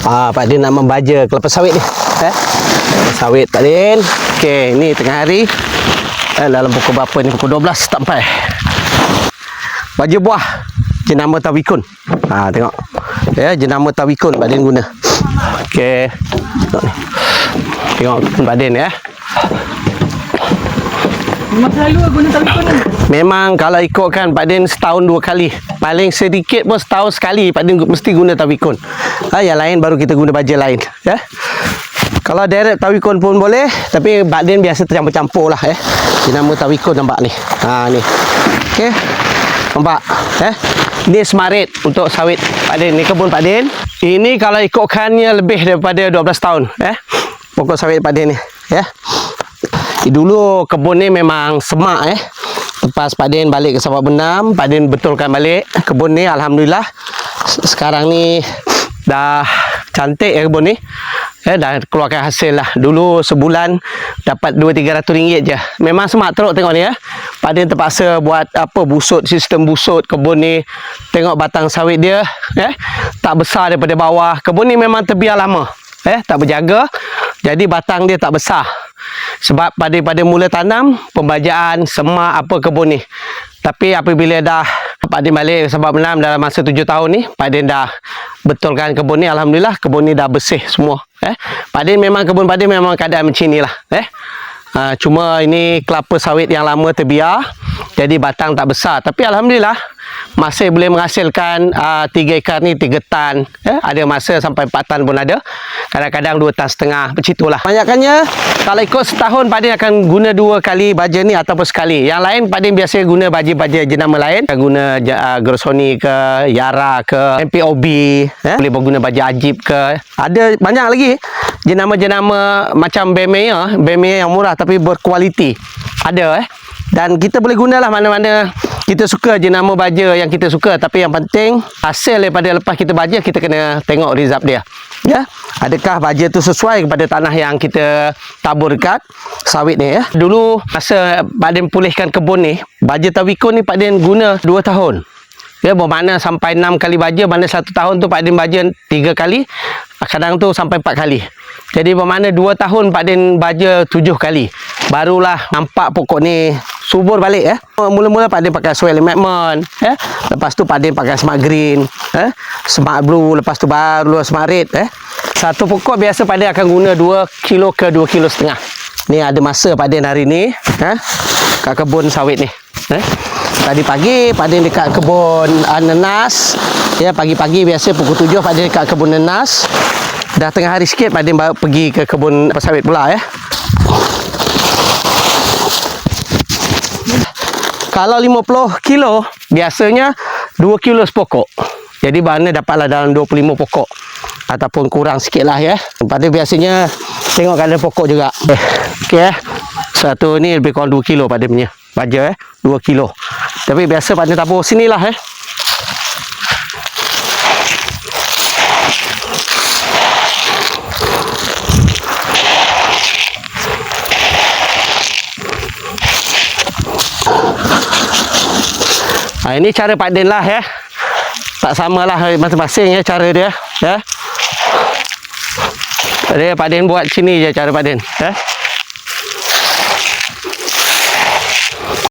Pak Din nak membaja kelapa sawit ni. Sawit Pak Din. Okey, ni tengah hari. Dalam pukul berapa ni? Pukul 12 tak sampai. Baja buah jenama tawikun. Tengok. Jenama tawikun Pak Din guna. Okey. Tengok Pak Din ya. Memang selalu guna tawikun ni. Memang kalau ikutkan Pak Din setahun 2 kali. Paling sedikit pun setahun sekali Pak Din mesti guna tawikun. Yang lain baru kita guna baja lain ya. Kalau direct tawikun pun boleh, tapi Pak Din biasa tercampur-campur lah ya. Jenama tawikun nampak ni. Ni. Okey. Nampak Ni semarit untuk sawit Pak Din. Ni kebun Pak Din. Ini kalau ikutkannya lebih daripada 12 tahun pokok sawit Pak Din ni ya. Dulu kebun ni memang semak Lepas Pak Din balik ke Sabak Benam, Pak Din betulkan balik kebun ni. Alhamdulillah sekarang ni dah cantik kebun ni dah keluarkan hasil lah. Dulu sebulan dapat 200-300 ringgit je. Memang semak teruk tengok ni Pak Din terpaksa buat busut, sistem busut kebun ni. Tengok batang sawit dia tak besar daripada bawah. Kebun ni memang terbiar lama tak berjaga, jadi batang dia tak besar. Sebab pada mula tanam, pembajaan, semak kebun ni. Tapi apabila dah Pak Din balik Sabak Benam dalam masa 7 tahun ni, Pak Din dah betulkan kebun ni. Alhamdulillah kebun ni dah bersih semua. Pak Din memang kebun Pak Din memang keadaan macam ni lah. Cuma ini kelapa sawit yang lama terbiar, jadi batang tak besar. Tapi Alhamdulillah masih boleh menghasilkan 3 ekar ni 3 tan. Ada masa sampai 4 tan pun ada. Kadang-kadang 2 tan setengah. Macam itulah. Banyakkannya kalau ikut setahun Pak Din akan guna 2 kali baja ni ataupun sekali. Yang lain Pak Din biasa guna baja-baja jenama lain. Guna Grosoni ke, Yara ke, MPOB. Boleh guna baja Ajib ke. Ada banyak lagi jenama-jenama macam Bemea yang murah tapi berkualiti. Ada Dan kita boleh gunalah mana-mana kita suka jenama baja yang kita suka. Tapi yang penting hasil daripada lepas kita baja, kita kena tengok result dia adakah baja tu sesuai kepada tanah yang kita tabur dekat sawit ni Dulu masa Pak Din pulihkan kebun ni, baja tawikun ni Pak Din guna 2 tahun bermakna sampai 6 kali baja. Mana 1 tahun tu Pak Din baja 3 kali, kadang tu sampai 4 kali. Jadi bermakna 2 tahun Pak Din baja 7 kali. Barulah nampak pokok ni subur balik Mula-mula Pak Din pakai soil amendment lepas tu Pak Din pakai smart green, smart blue, lepas tu baru smart red Satu pokok biasa Pak Din akan guna 2 kilo ke 2 kilo setengah. Ni ada masa Pak Din hari ni kat kebun sawit ni. Tadi pagi Pak Din dekat kebun nenas. Pagi-pagi biasa pukul 7 Pak Din dekat kebun nenas. Dah tengah hari sikit Pak Din baru pergi ke kebun sawit pula Kalau 50 kilo biasanya 2 kilo sepokok. Jadi mana dapatlah dalam 25 pokok ataupun kurang sikit lah Pak Din biasanya tengok keadaan pokok juga. Okey satu ni lebih kurang 2 kilo Pak Din punya baja 2 kilo. Tapi biasa Pak Din tabur sinilah Ini cara Pak Din lah tak samalah masing-masing cara dia Pak Din buat sini je cara Pak Din